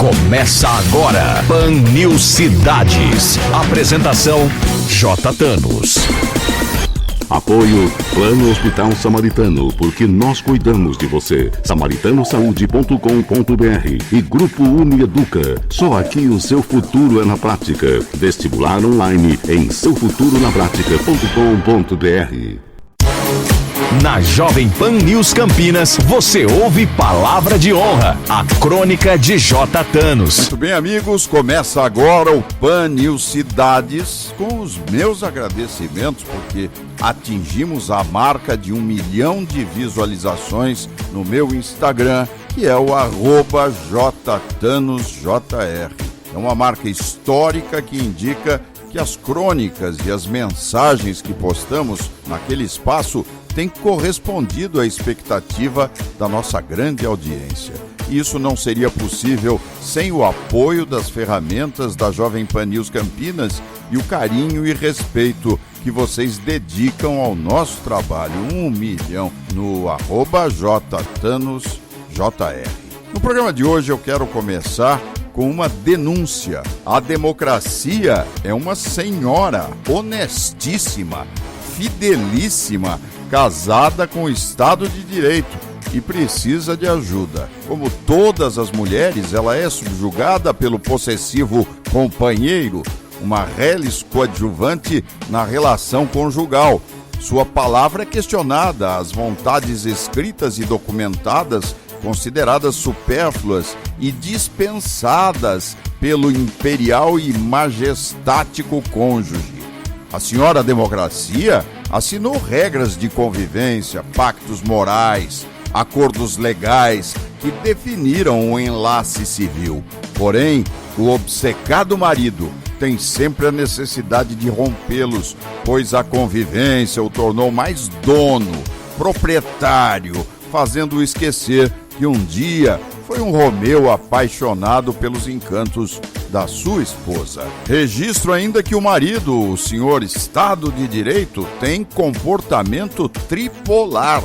Começa agora, Pan News Cidades. Apresentação, J. Thanos. Apoio Plano Hospital Samaritano, porque nós cuidamos de você. samaritanosaúde.com.br e Grupo Unieduca. Só aqui o seu futuro é na prática. Vestibular online em seufuturonapratica.com.br. Na Jovem Pan News Campinas, você ouve Palavra de Honra, a crônica de J. Thanos. Muito bem, amigos, começa agora o Pan News Cidades com os meus agradecimentos, porque atingimos a marca de 1 milhão de visualizações no meu Instagram, que é o @JThanosJR. É uma marca histórica que indica que as crônicas e as mensagens que postamos naquele espaço têm correspondido à expectativa da nossa grande audiência. E isso não seria possível sem o apoio das ferramentas da Jovem Pan News Campinas e o carinho e respeito que vocês dedicam ao nosso trabalho. 1 milhão no @JThanosJR. No programa de hoje eu quero começar com uma denúncia. A democracia é uma senhora honestíssima, fidelíssima, casada com o Estado de Direito e precisa de ajuda. Como todas as mulheres, ela é subjugada pelo possessivo companheiro, uma reles coadjuvante na relação conjugal. Sua palavra é questionada, as vontades escritas e documentadas consideradas supérfluas e dispensadas pelo imperial e majestático cônjuge. A senhora democracia assinou regras de convivência, pactos morais, acordos legais que definiram o enlace civil. Porém, o obcecado marido tem sempre a necessidade de rompê-los, pois a convivência o tornou mais dono, proprietário, fazendo-o esquecer que um dia foi um Romeu apaixonado pelos encantos da sua esposa. Registro ainda que o marido, o senhor Estado de Direito, tem comportamento tripolar.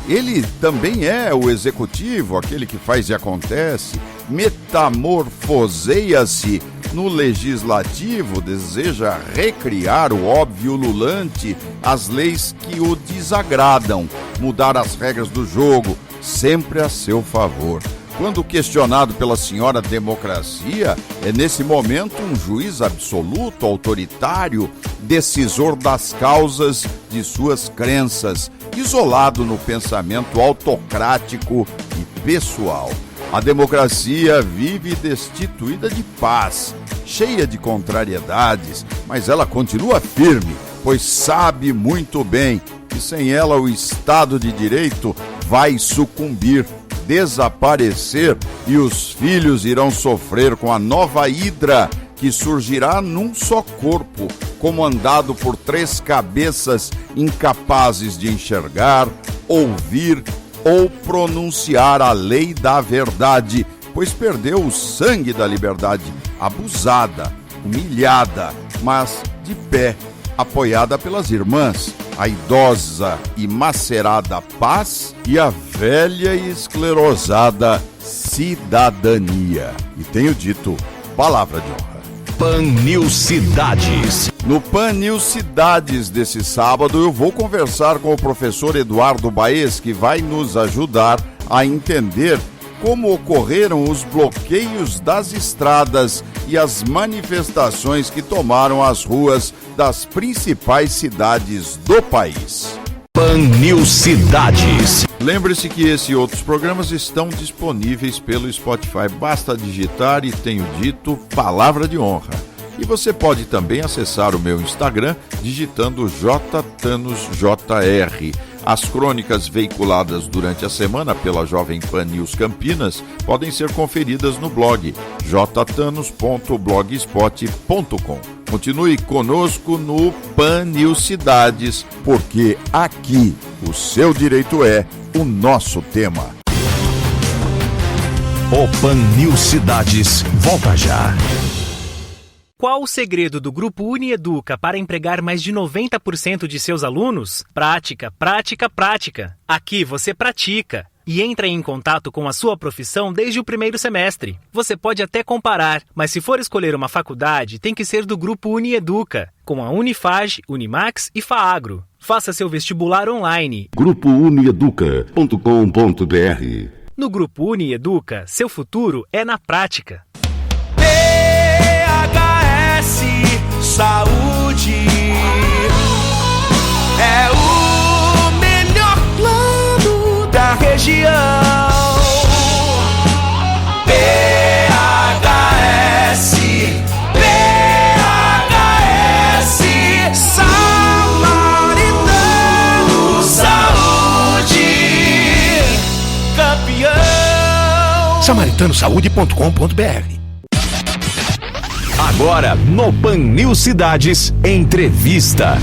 Ele também é o executivo, aquele que faz e acontece, metamorfoseia-se no legislativo, deseja recriar o óbvio ululante, as leis que o desagradam, mudar as regras do jogo, sempre a seu favor. Quando questionado pela senhora democracia, é nesse momento um juiz absoluto, autoritário, decisor das causas de suas crenças, isolado no pensamento autocrático e pessoal. A democracia vive destituída de paz, cheia de contrariedades, mas ela continua firme, pois sabe muito bem que sem ela o Estado de Direito vai sucumbir, desaparecer e os filhos irão sofrer com a nova hidra que surgirá num só corpo, comandado por 3 cabeças incapazes de enxergar, ouvir ou pronunciar a lei da verdade, pois perdeu o sangue da liberdade, abusada, humilhada, mas de pé, apoiada pelas irmãs, a idosa e macerada paz e a velha e esclerosada cidadania. E tenho dito, palavra de honra. Pan News Cidades. No Pan News Cidades desse sábado eu vou conversar com o professor Eduardo Baez, que vai nos ajudar a entender como ocorreram os bloqueios das estradas e as manifestações que tomaram as ruas das principais cidades do país. Pan News Cidades. Lembre-se que esse e outros programas estão disponíveis pelo Spotify. Basta digitar e tenho dito Palavra de Honra. E você pode também acessar o meu Instagram digitando JThanosJR. As crônicas veiculadas durante a semana pela Jovem Pan News Campinas podem ser conferidas no blog jthanos.blogspot.com. Continue conosco no Pan News Cidades, porque aqui o seu direito é o nosso tema. O Pan News Cidades volta já. Qual o segredo do Grupo Unieduca para empregar mais de 90% de seus alunos? Prática, prática, prática. Aqui você pratica. e entra em contato com a sua profissão desde o primeiro semestre. Você pode até comparar, mas se for escolher uma faculdade, tem que ser do Grupo Unieduca, com a Unifage, Unimax e FAAGRO. Faça seu vestibular online. GrupoUnieduca.com.br. No Grupo Unieduca, seu futuro é na prática. PHS Saúde é o melhor plano da região. PHS Samaritano Saúde, campeão. SamaritanoSaude.com.br. Agora, no Pan News Cidades, entrevista.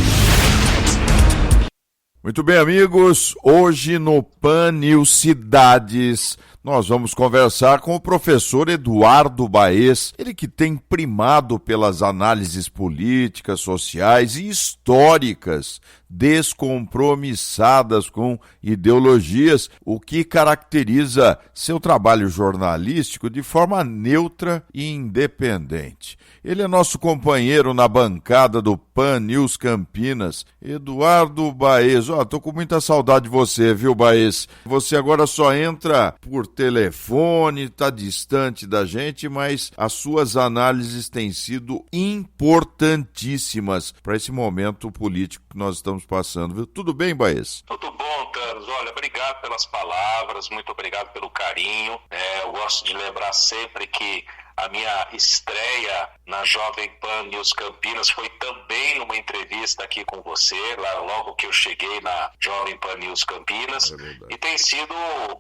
Muito bem, amigos. Hoje no Pan News Cidades, nós vamos conversar com o professor Eduardo Baez, ele que tem primado pelas análises políticas, sociais e históricas, descompromissadas com ideologias, o que caracteriza seu trabalho jornalístico de forma neutra e independente. Ele é nosso companheiro na bancada do Pan News Campinas, Eduardo Baez. Tô com muita saudade de você, viu, Baez? Você agora só entra por telefone, tá distante da gente, mas as suas análises têm sido importantíssimas para esse momento político que nós estamos passando, viu? Tudo bem, Baez? Tudo bom, Carlos. Olha, obrigado pelas palavras, muito obrigado pelo carinho. Eu gosto de lembrar sempre que a minha estreia na Jovem Pan News Campinas foi também numa entrevista aqui com você, lá logo que eu cheguei na Jovem Pan News Campinas, e tem sido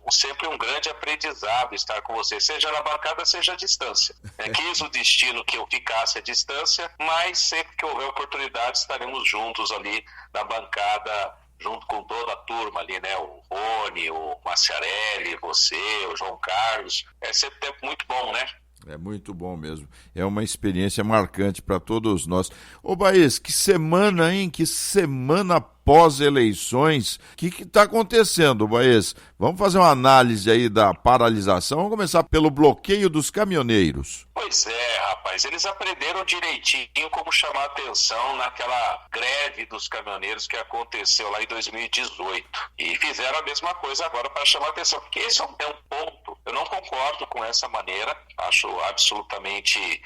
sempre um grande aprendizado estar com você, seja na bancada, seja à distância. Quis o destino que eu ficasse à distância, mas sempre que houver oportunidade estaremos juntos ali na bancada, junto com toda a turma ali, né? O Rony, o Maciarelli, você, o João Carlos. É sempre tempo muito bom, né? É muito bom mesmo. É uma experiência marcante para todos nós. Ô Baez, que semana, hein? Que semana pós-eleições. O que está acontecendo, Baez? Vamos fazer uma análise aí da paralisação. Vamos começar pelo bloqueio dos caminhoneiros. Pois é, rapaz. Eles aprenderam direitinho como chamar atenção naquela greve dos caminhoneiros que aconteceu lá em 2018. E fizeram a mesma coisa agora para chamar atenção. Porque esse é um ponto. Eu não concordo com essa maneira. Acho absolutamente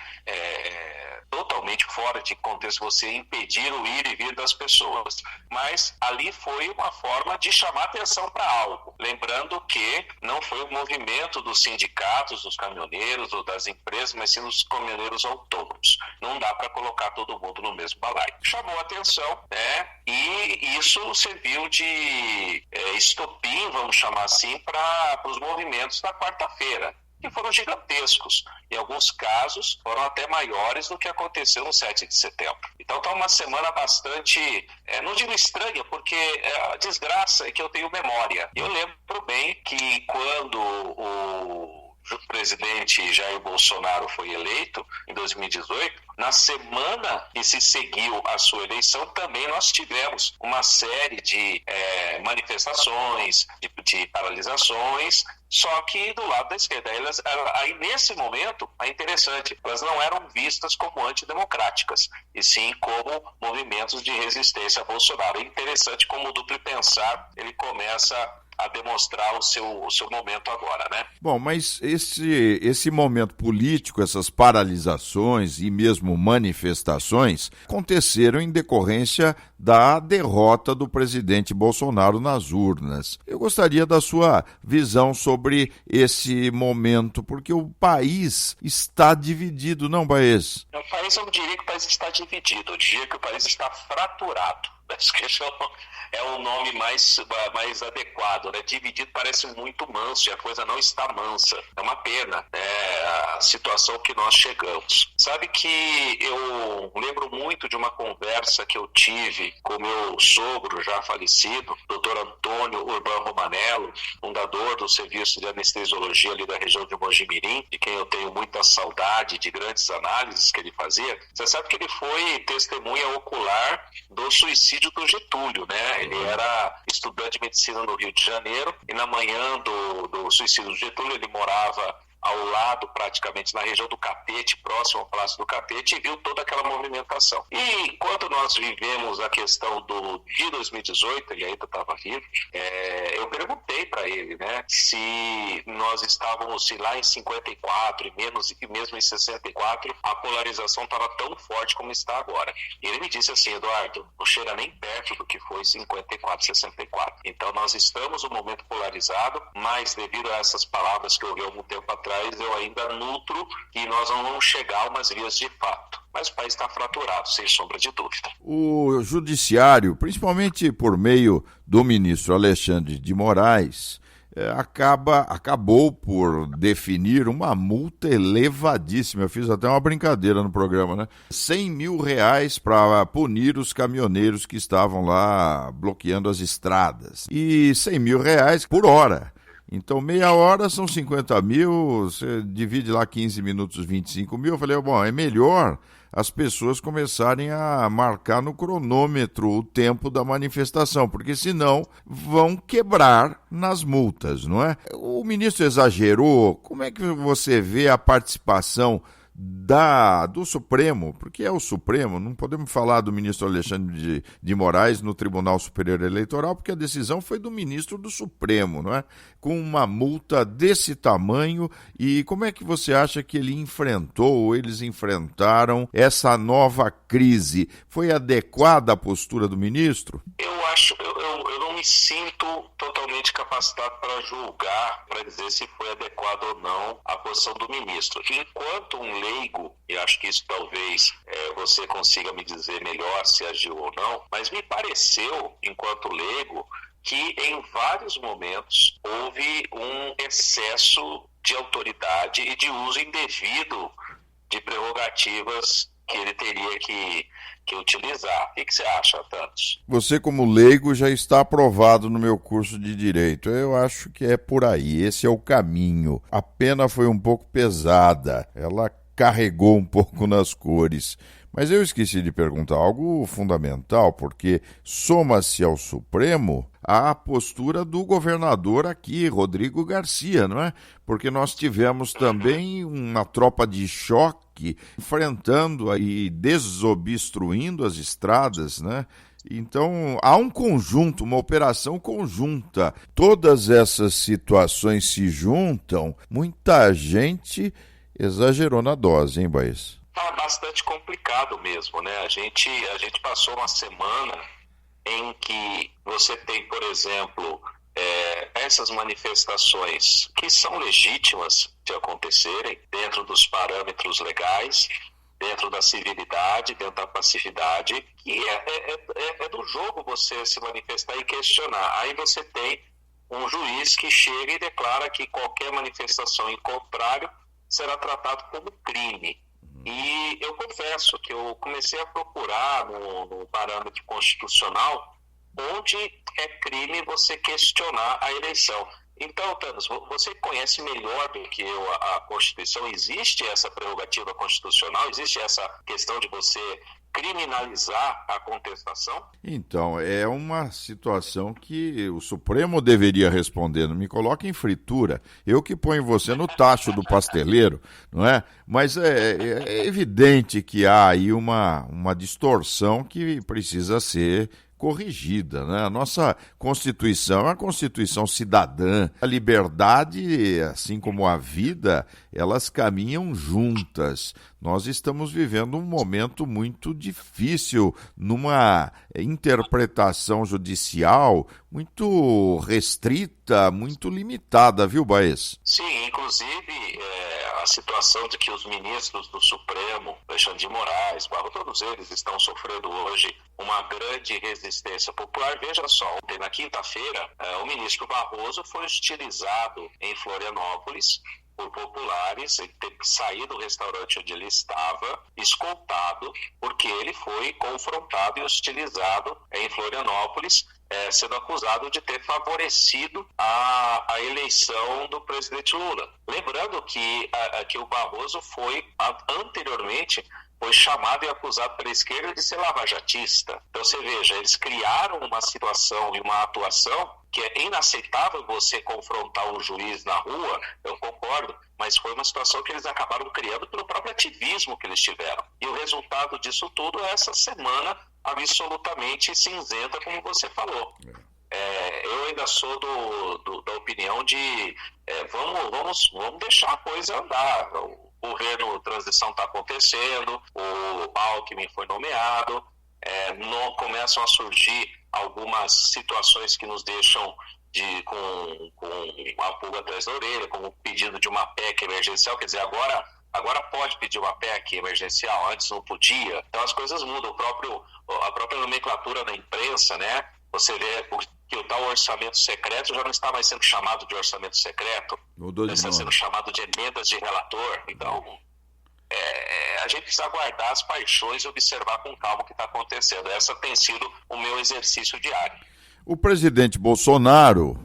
totalmente fora de contexto você impedir o ir e vir das pessoas. Mas ali foi uma forma de chamar atenção para algo. Lembrando que não foi o movimento dos sindicatos, dos caminhoneiros ou das empresas, mas sim dos caminhoneiros autônomos. Não dá para colocar todo mundo no mesmo balaio. Chamou atenção, né? E isso serviu de estopim, vamos chamar assim, para os movimentos da quarta-feira, que foram gigantescos. Em alguns casos, foram até maiores do que aconteceu no 7 de setembro. Então está uma semana bastante, não digo estranha, porque a desgraça é que eu tenho memória. Eu lembro bem que quando o presidente Jair Bolsonaro foi eleito, em 2018, na semana que se seguiu a sua eleição, também nós tivemos uma série de manifestações, de paralisações, só que do lado da esquerda. Aí nesse momento, é interessante, elas não eram vistas como antidemocráticas, e sim como movimentos de resistência a Bolsonaro. É interessante como o duplo pensar, ele começa a demonstrar o seu momento agora, né? Bom, mas esse momento político, essas paralisações e mesmo manifestações aconteceram em decorrência da derrota do presidente Bolsonaro nas urnas. Eu gostaria da sua visão sobre esse momento, porque o país está dividido, não, Baez? O país, eu não diria que o país está dividido, eu diria que o país está fraturado. Acho que esse é o nome mais adequado, né? Dividido parece muito manso e a coisa não está mansa. É uma pena, a situação que nós chegamos. Sabe que eu lembro muito de uma conversa que eu tive com meu sogro já falecido, Dr. Antônio Urbano Romanello, fundador do Serviço de Anestesiologia ali da região de Mojimirim, de quem eu tenho muita saudade de grandes análises que ele fazia. Você sabe que ele foi testemunha ocular do suicídio do Getúlio, né? Ele era estudante de medicina no Rio de Janeiro e na manhã do suicídio do Getúlio ele morava ao lado, praticamente, na região do Catete, próximo ao Palácio do Catete, e viu toda aquela movimentação. E enquanto nós vivemos a questão de 2018, ele ainda estava vivo, eu perguntei para ele, né, se nós estávamos, se lá em 54 e mesmo em 64, a polarização estava tão forte como está agora. E ele me disse assim: Eduardo, não chega nem perto do que foi 54, 64. Então nós estamos num momento polarizado, mas devido a essas palavras que eu ouvi há algum tempo atrás, eu ainda nutro e nós não vamos chegar a umas vias de fato. Mas o país está fraturado, sem sombra de dúvida. O judiciário, principalmente por meio do ministro Alexandre de Moraes, acabou por definir uma multa elevadíssima. Eu fiz até uma brincadeira no programa, né? R$100 mil para punir os caminhoneiros que estavam lá bloqueando as estradas. E R$100 mil por hora. Então, meia hora são 50 mil, você divide lá 15 minutos, 25 mil. Eu falei, bom, é melhor as pessoas começarem a marcar no cronômetro o tempo da manifestação, porque senão vão quebrar nas multas, não é? O ministro exagerou. Como é que você vê a participação do Supremo, porque é o Supremo, não podemos falar do ministro Alexandre de Moraes no Tribunal Superior Eleitoral, porque a decisão foi do ministro do Supremo, não é? Com uma multa desse tamanho. E como é que você acha que ele enfrentou, eles enfrentaram essa nova crise? Foi adequada a postura do ministro? Eu não me sinto totalmente capacitado para julgar, para dizer se foi adequado ou não a posição do ministro. Enquanto um leigo, e acho que isso talvez você consiga me dizer melhor se agiu ou não, mas me pareceu, enquanto leigo, que em vários momentos houve um excesso de autoridade e de uso indevido de prerrogativas que ele teria que utilizar. O que você acha, Thanos? Você, como leigo, já está aprovado no meu curso de Direito. Eu acho que é por aí, esse é o caminho. A pena foi um pouco pesada, ela carregou um pouco nas cores. Mas eu esqueci de perguntar algo fundamental, porque soma-se ao Supremo a postura do governador aqui, Rodrigo Garcia, não é? Porque nós tivemos também uma tropa de choque enfrentando e desobstruindo as estradas, né? Então, há um conjunto, uma operação conjunta. Todas essas situações se juntam. Muita gente exagerou na dose, hein, Baez? Tá bastante complicado mesmo, né? A gente passou uma semana em que você tem, por exemplo, essas manifestações que são legítimas de acontecerem dentro dos parâmetros legais, dentro da civilidade, dentro da passividade, e é do jogo você se manifestar e questionar. Aí você tem um juiz que chega e declara que qualquer manifestação em contrário será tratado como crime. E eu confesso que eu comecei a procurar no parâmetro constitucional onde é crime você questionar a eleição. Então, Thanos, você conhece melhor do que eu a Constituição. Existe essa prerrogativa constitucional? Existe essa questão de você criminalizar a contestação? Então, é uma situação que o Supremo deveria responder. Não me coloque em fritura. Eu que ponho você no tacho do pasteleiro, não é? Mas é evidente que há aí uma distorção que precisa ser corrigida, né? A nossa Constituição é uma Constituição cidadã. A liberdade, assim como a vida, elas caminham juntas. Nós estamos vivendo um momento muito difícil, numa interpretação judicial muito restrita, muito limitada, viu, Baez? Sim, inclusive a situação de que os ministros do Supremo, Alexandre de Moraes, todos eles estão sofrendo hoje uma grande resistência popular. Veja só, na quinta-feira, o ministro Barroso foi hostilizado em Florianópolis por populares, ele teve que sair do restaurante onde ele estava, escoltado, porque ele foi confrontado e hostilizado em Florianópolis, sendo acusado de ter favorecido a eleição do presidente Lula. Lembrando que o Barroso anteriormente foi chamado e acusado pela esquerda de ser lavajatista. Então você veja, eles criaram uma situação e uma atuação que é inaceitável você confrontar um juiz na rua, eu concordo, mas foi uma situação que eles acabaram criando pelo próprio ativismo que eles tiveram. E o resultado disso tudo é essa semana absolutamente cinzenta, como você falou. Eu ainda sou da opinião de vamos deixar a coisa andar. O governo transição está acontecendo, o Alckmin foi nomeado, começam a surgir algumas situações que nos deixam com a pulga atrás da orelha, como o pedido de uma PEC emergencial, quer dizer, agora pode pedir uma PEC emergencial, antes não podia. Então as coisas mudam, a própria nomenclatura na imprensa, né? Você vê que o tal orçamento secreto já não está mais sendo chamado de orçamento secreto, está sendo chamado de emendas de relator. Então, a gente precisa aguardar as paixões e observar com calma o que está acontecendo. Essa tem sido o meu exercício diário. O presidente Bolsonaro,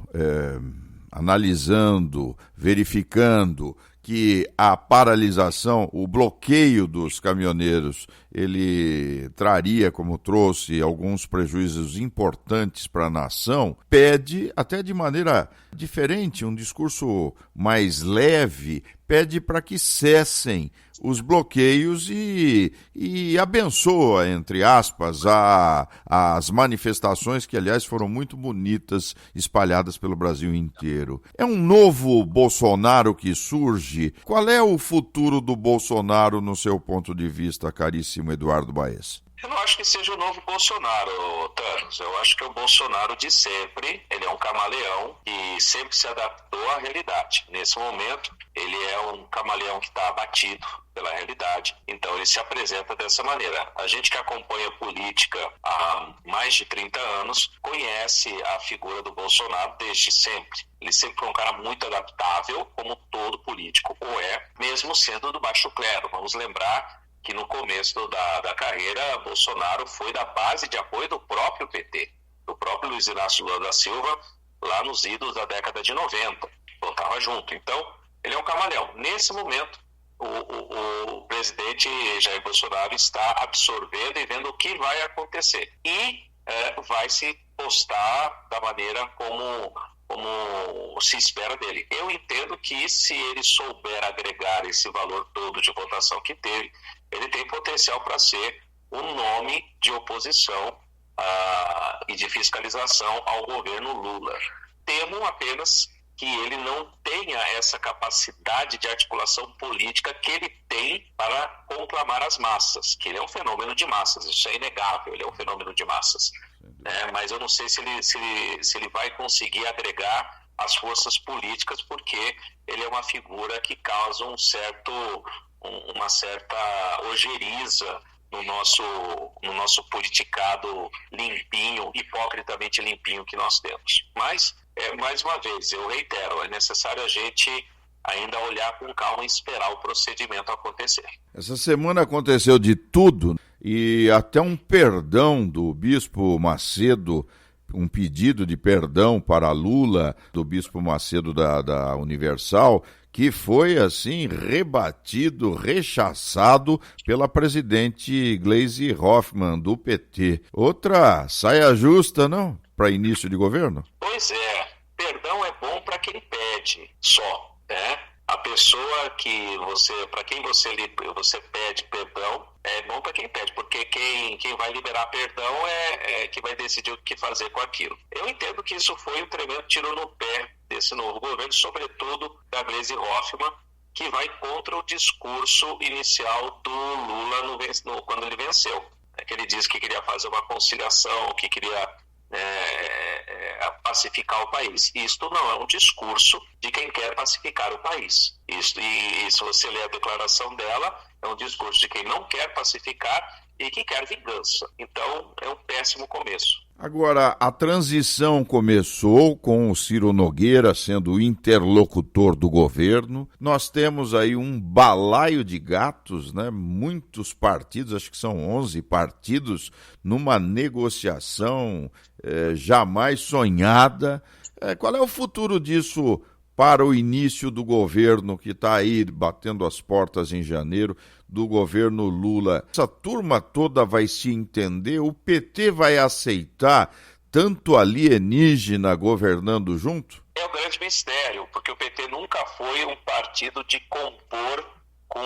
analisando, verificando que a paralisação, o bloqueio dos caminhoneiros, ele traria, como trouxe, alguns prejuízos importantes para a nação, pede, até de maneira diferente, um discurso mais leve, pede para que cessem os bloqueios e abençoa, entre aspas, as manifestações que, aliás, foram muito bonitas, espalhadas pelo Brasil inteiro. É um novo Bolsonaro que surge. Qual é o futuro do Bolsonaro, no seu ponto de vista, caríssimo Eduardo Baez? Eu não acho que seja o novo Bolsonaro, Thanos. Eu acho que é o Bolsonaro de sempre. Ele é um camaleão que sempre se adaptou à realidade. Nesse momento, ele é um camaleão que está abatido pela realidade. Então, ele se apresenta dessa maneira. A gente que acompanha política há mais de 30 anos conhece a figura do Bolsonaro desde sempre. Ele sempre foi um cara muito adaptável, como todo político mesmo sendo do baixo clero. Vamos lembrar que no começo da carreira, Bolsonaro foi da base de apoio do próprio PT, do próprio Luiz Inácio Lula da Silva, lá nos idos da década de 90. Voltava junto. Então, ele é um camaleão. Nesse momento, o presidente Jair Bolsonaro está absorvendo e vendo o que vai acontecer. E vai se postar da maneira como se espera dele. Eu entendo que se ele souber agregar esse valor todo de votação que teve, ele tem potencial para ser um nome de oposição e de fiscalização ao governo Lula. Temo apenas que ele não tenha essa capacidade de articulação política que ele tem para conclamar as massas, que ele é um fenômeno de massas, isso é inegável, ele é um fenômeno de massas. Mas eu não sei se ele vai conseguir agregar as forças políticas, porque ele é uma figura que causa uma certa ojeriza no nosso politicado limpinho, hipocritamente limpinho que nós temos. Mas, mais uma vez, eu reitero, é necessário a gente ainda olhar com calma e esperar o procedimento acontecer. Essa semana aconteceu de tudo, e até um perdão do Bispo Macedo, um pedido de perdão para Lula, do Bispo Macedo da Universal, que foi, assim, rebatido, rechaçado pela presidente Gleisi Hoffmann, do PT. Outra saia justa, não? Para início de governo? Pois é, perdão é bom para quem pede, só, né? A pessoa para quem você pede perdão, é bom para quem pede, porque quem vai liberar perdão é que vai decidir o que fazer com aquilo. Eu entendo que isso foi um tremendo tiro no pé desse novo governo, sobretudo da Gleisi Hoffmann, que vai contra o discurso inicial do Lula quando ele venceu. Que ele disse que queria fazer uma conciliação, que queria pacificar o país. Isto não é um discurso de quem quer pacificar o país. E se você ler a declaração dela, é um discurso de quem não quer pacificar e que quer vingança. Então, é um péssimo começo. Agora, a transição começou com o Ciro Nogueira sendo o interlocutor do governo. Nós temos aí um balaio de gatos, né? Muitos partidos, acho que são 11 partidos, numa negociação jamais sonhada. Qual é o futuro disso para o início do governo que está aí batendo as portas em janeiro, do governo Lula? Essa turma toda vai se entender? O PT vai aceitar tanto alienígena governando junto? É o grande mistério, porque o PT nunca foi um partido de compor com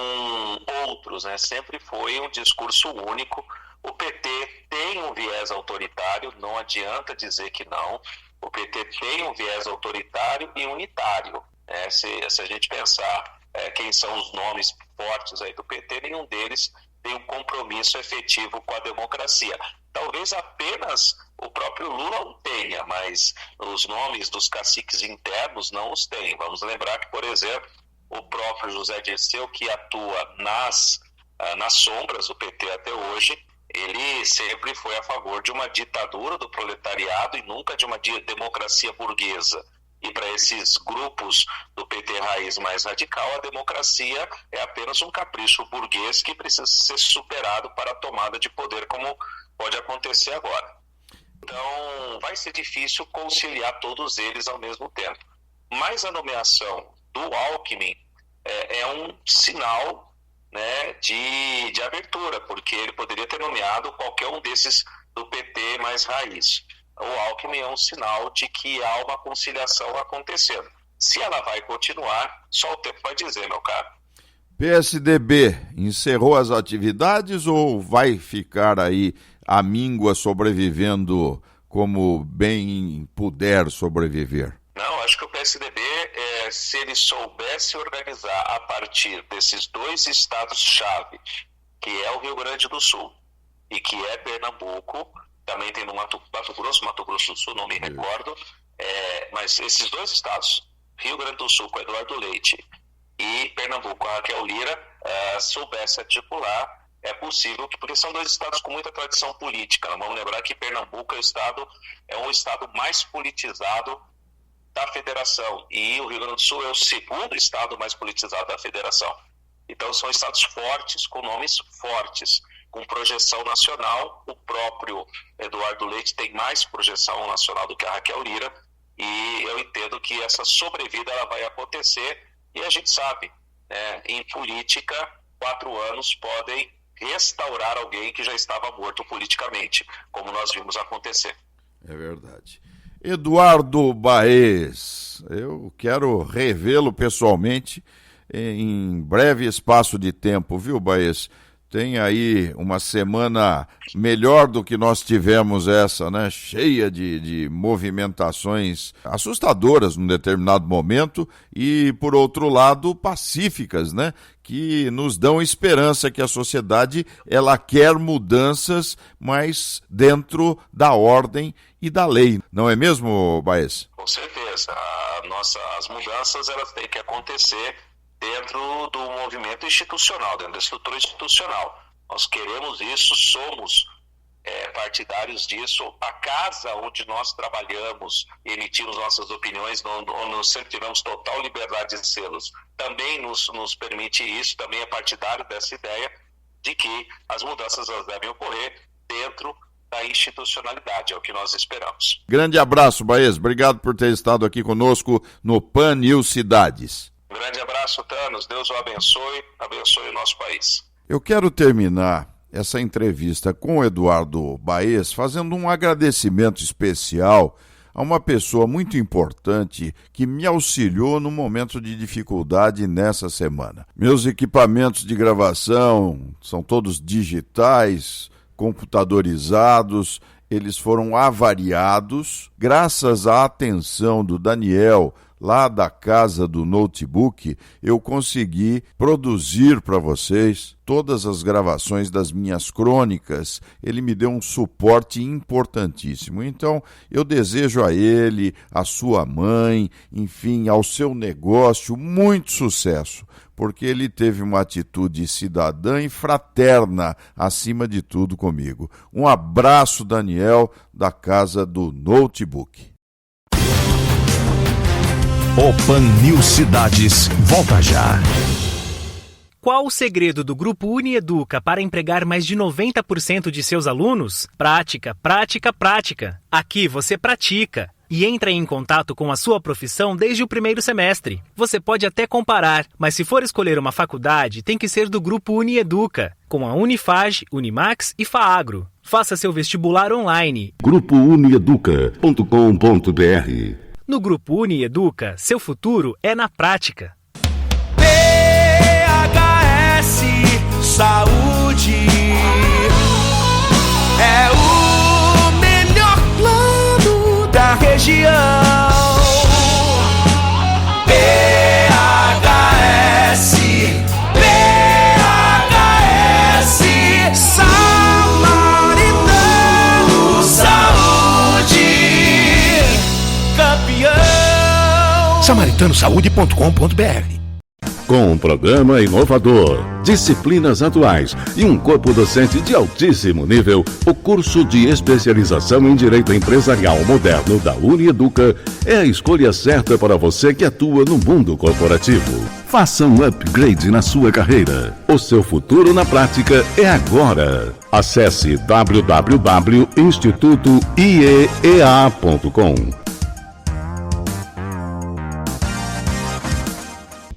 outros, né? Sempre foi um discurso único. O PT tem um viés autoritário, não adianta dizer que não. O PT tem um viés autoritário e unitário. Se a gente pensar quem são os nomes fortes aí do PT, nenhum deles tem um compromisso efetivo com a democracia. Talvez apenas o próprio Lula o tenha, mas os nomes dos caciques internos não os têm. Vamos lembrar que, por exemplo, o próprio José Dirceu, que atua nas sombras do PT até hoje, ele sempre foi a favor de uma ditadura do proletariado e nunca de uma democracia burguesa. E para esses grupos do PT raiz mais radical, a democracia é apenas um capricho burguês que precisa ser superado para a tomada de poder, como pode acontecer agora. Então, vai ser difícil conciliar todos eles ao mesmo tempo. Mas a nomeação do Alckmin é um sinal, né, de abertura, porque ele poderia ter nomeado qualquer um desses do PT mais raiz. O Alckmin é um sinal de que há uma conciliação acontecendo. Se ela vai continuar, só o tempo vai dizer, meu caro. PSDB encerrou as atividades ou vai ficar aí à míngua sobrevivendo como bem puder sobreviver? Não, acho que o PSDB, se ele soubesse organizar a partir desses dois estados-chave, que é o Rio Grande do Sul e que é Pernambuco, também tem no Mato Grosso do Sul, não me recordo, mas esses dois estados, Rio Grande do Sul com Eduardo Leite e Pernambuco com a Raquel Lira, soubesse articular, é possível, porque são dois estados com muita tradição política. Vamos lembrar que Pernambuco é um estado mais politizado da federação, e o Rio Grande do Sul é o segundo estado mais politizado da federação. Então são estados fortes, com nomes fortes, com projeção nacional. O próprio Eduardo Leite tem mais projeção nacional do que a Raquel Lira, e eu entendo que essa sobrevida ela vai acontecer, e a gente sabe, em política, 4 anos podem restaurar alguém que já estava morto politicamente, como nós vimos acontecer. É verdade. Eduardo Baez, eu quero revê-lo pessoalmente em breve espaço de tempo, viu, Baez? Tem aí uma semana melhor do que nós tivemos essa, né? Cheia de movimentações assustadoras num determinado momento e, por outro lado, pacíficas, né? Que nos dão esperança que a sociedade ela quer mudanças, mas dentro da ordem e da lei. Não é mesmo, Baez? Com certeza. As mudanças elas têm que acontecer dentro do movimento institucional, dentro da estrutura institucional. Nós queremos isso, somos partidários disso. A casa onde nós trabalhamos e emitimos nossas opiniões, onde sempre tivemos total liberdade de sê-los, também nos permite isso, também é partidário dessa ideia de que as mudanças elas devem ocorrer dentro da institucionalidade, é o que nós esperamos. Grande abraço, Baez. Obrigado por ter estado aqui conosco no PAN News Cidades. Um grande abraço, Thanos. Deus o abençoe o nosso país. Eu quero terminar essa entrevista com o Eduardo Baez fazendo um agradecimento especial a uma pessoa muito importante que me auxiliou no momento de dificuldade nessa semana. Meus equipamentos de gravação são todos digitais, computadorizados, eles foram avariados. Graças à atenção do Daniel, lá da Casa do Notebook, eu consegui produzir para vocês todas as gravações das minhas crônicas. Ele me deu um suporte importantíssimo. Então, eu desejo a ele, à sua mãe, enfim, ao seu negócio, muito sucesso, porque ele teve uma atitude cidadã e fraterna, acima de tudo, comigo. Um abraço, Daniel, da Casa do Notebook. O Pan News Cidades volta já. Qual o segredo do Grupo Unieduca para empregar mais de 90% de seus alunos? Prática, prática, prática. Aqui você pratica e entra em contato com a sua profissão desde o primeiro semestre. Você pode até comparar, mas se for escolher uma faculdade, tem que ser do Grupo Unieduca, com a Unifage, Unimax e FAAGRO. Faça seu vestibular online. GrupoUnieduca.com.br. No Grupo Unieduca, seu futuro é na prática. PHS Saúde é o melhor plano da região. PHS Samaritano Saúde, campeão. SamaritanoSaúde.com.br. Com um programa inovador, disciplinas atuais e um corpo docente de altíssimo nível, o curso de especialização em Direito Empresarial Moderno da Unieduca é a escolha certa para você que atua no mundo corporativo. Faça um upgrade na sua carreira. O seu futuro na prática é agora. Acesse www.institutoiea.com.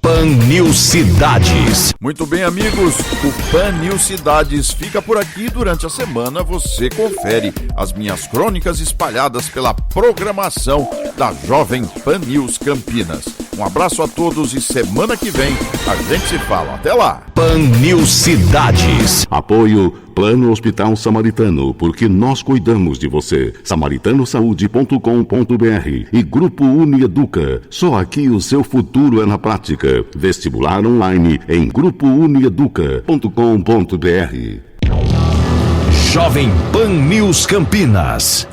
Pan News Cidades. Muito bem, amigos, o Pan News Cidades fica por aqui. Durante a semana você confere as minhas crônicas espalhadas pela programação da Jovem Pan News Campinas. Um abraço a todos e semana que vem a gente se fala. Até lá! Pan News Cidades. Apoio Plano Hospital Samaritano, porque nós cuidamos de você. SamaritanoSaúde.com.br e Grupo Unieduca. Só aqui o seu futuro é na prática. Vestibular online em GrupoUnieduca.com.br. Jovem Pan News Campinas.